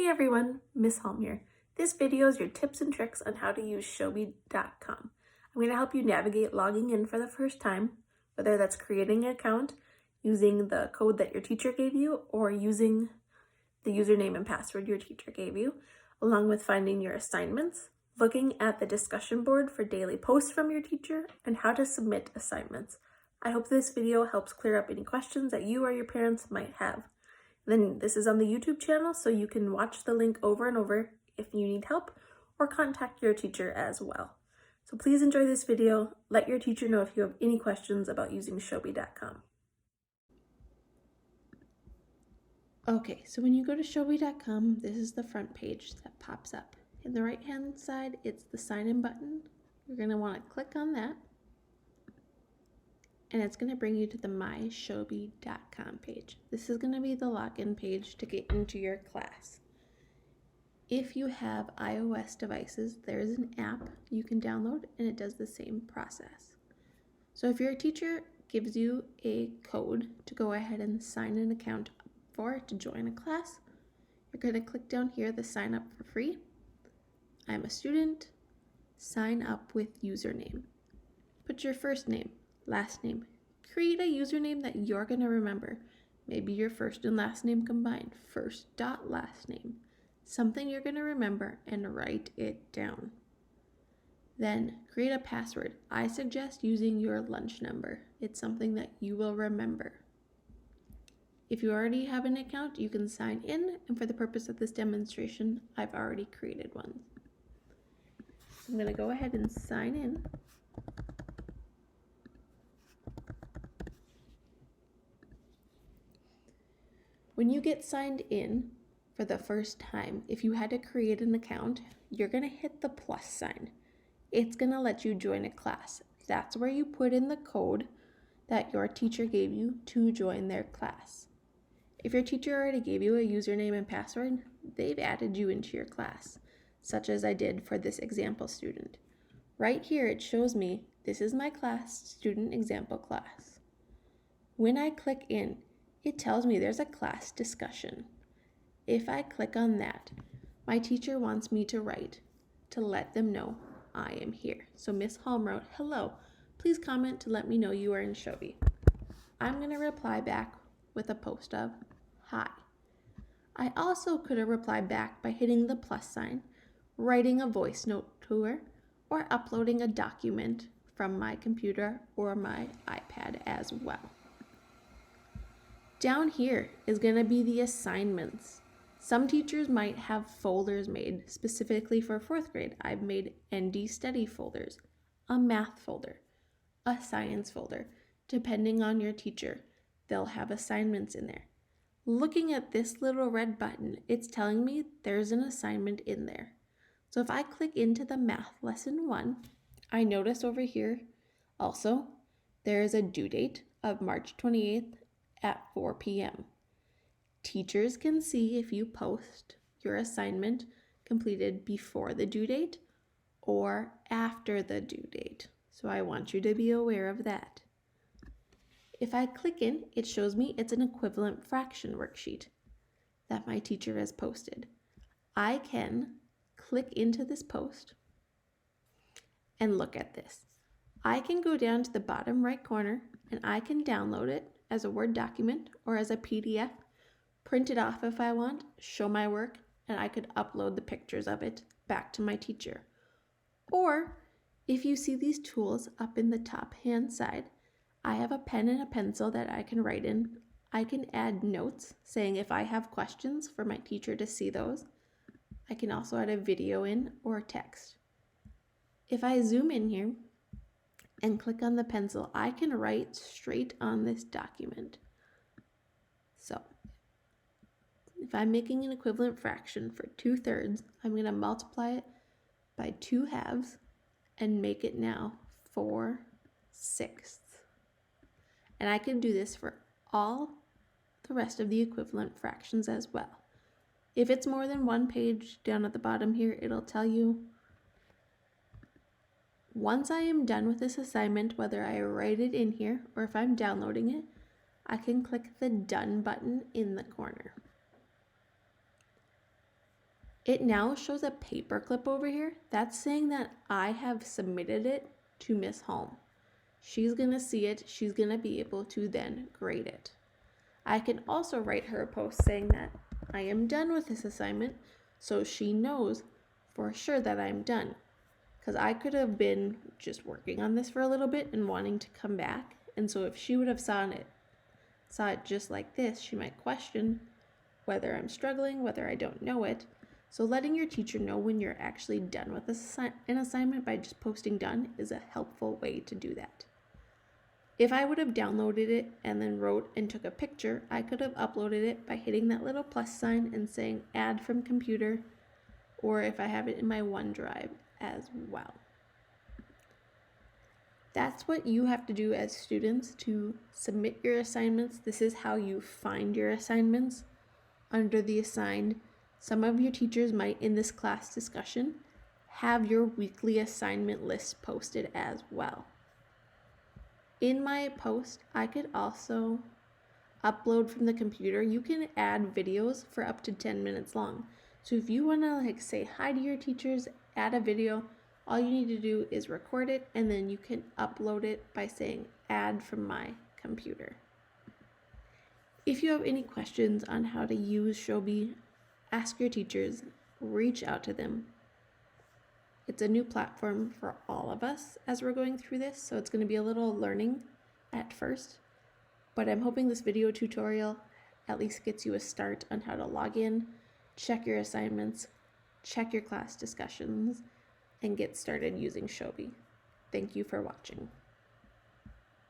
everyone, Miss Holm here. This video is your tips and tricks on how to use Showbie.com. I'm going to help you navigate logging in for the first time, whether that's creating an account, using the code that your teacher gave you, or using the username and password your teacher gave you, along with finding your assignments, looking at the discussion board for daily posts from your teacher, and how to submit assignments. I hope this video helps clear up any questions that you or your parents might have. Then this is on the YouTube channel, so you can watch the link over and over if you need help, or contact your teacher as well. So please enjoy this video. Let your teacher know if you have any questions about using Showbie.com. Okay, so when you go to Showbie.com, this is the front page that pops up. In the right-hand side, it's the sign-in button. You're going to want to click on that, and it's going to bring you to the myshowbie.com page. This is going to be the login page to get into your class. If you have iOS devices, there's an app you can download, and it does the same process. So if your teacher gives you a code to go ahead and sign an account for to join a class, you're going to click down here, the sign up for free. I'm a student. Sign up with username. Put your first name, last name. Create a username that you're going to remember. Maybe your first and last name combined. First dot last name. Something you're going to remember, and write it down. Then create a password. I suggest using your lunch number. It's something that you will remember. If you already have an account, you can sign in, and for the purpose of this demonstration, I've already created one. I'm going to go ahead and sign in. When you get signed in for the first time, if you had to create an account, you're going to hit the plus sign. It's going to let you join a class. That's where you put in the code that your teacher gave you to join their class. If your teacher already gave you a username and password, they've added you into your class, such as I did for this example student. Right here, it shows me this is my class, student example class. When I click in, it tells me there's a class discussion. If I click on that, my teacher wants me to write to let them know I am here. So Miss Holm wrote, "Hello, please comment to let me know you are in Showbie." I'm going to reply back with a post of, "Hi." I also could have replied back by hitting the plus sign, writing a voice note to her, or uploading a document from my computer or my iPad as well. Down here is going to be the assignments. Some teachers might have folders made specifically for 4th grade. I've made ND study folders, a math folder, a science folder. Depending on your teacher, they'll have assignments in there. Looking at this little red button, it's telling me there's an assignment in there. So if I click into the math lesson 1, I notice over here also there is a due date of March 28th at 4 p.m. Teachers can see if you post your assignment completed before the due date or after the due date. So I want you to be aware of that. If I click in, it shows me it's an equivalent fraction worksheet that my teacher has posted. I can click into this post and look at this. I can go down to the bottom right corner and I can download it as a Word document or as a PDF, print it off if I want, show my work, and I could upload the pictures of it back to my teacher. Or if you see these tools up in the top hand side, I have a pen and a pencil that I can write in. I can add notes saying if I have questions for my teacher to see those. I can also add a video in or text. If I zoom in here and click on the pencil, I can write straight on this document. So if I'm making an equivalent fraction for 2/3, I'm going to multiply it by 2/2 and make it now 4/6. And I can do this for all the rest of the equivalent fractions as well. If it's more than one page, down at the bottom here, it'll tell you. Once I am done with this assignment, whether I write it in here or if I'm downloading it, I can click the Done button in the corner. It now shows a paper clip over here. That's saying that I have submitted it to Miss Holm. She's going to see it. She's going to be able to then grade it. I can also write her a post saying that I am done with this assignment, so she knows for sure that I'm done. Because I could have been just working on this for a little bit and wanting to come back. And so if she would have saw it just like this, she might question whether I'm struggling, whether I don't know it. So letting your teacher know when you're actually done with an assignment by just posting done is a helpful way to do that. If I would have downloaded it and then wrote and took a picture, I could have uploaded it by hitting that little plus sign and saying add from computer, or if I have it in my OneDrive as well. That's what you have to do as students to submit your assignments. This is how you find your assignments. Under the assigned, some of your teachers might, in this class discussion, have your weekly assignment list posted as well. In my post, I could also upload from the computer. You can add videos for up to 10 minutes long. So if you want to say hi to your teachers, add a video, all you need to do is record it, and then you can upload it by saying add from my computer. If you have any questions on how to use Showbie, ask your teachers, reach out to them. It's a new platform for all of us as we're going through this, so it's going to be a little learning at first, but I'm hoping this video tutorial at least gets you a start on how to log in, check your assignments, check your class discussions, and get started using Showbie. Thank you for watching.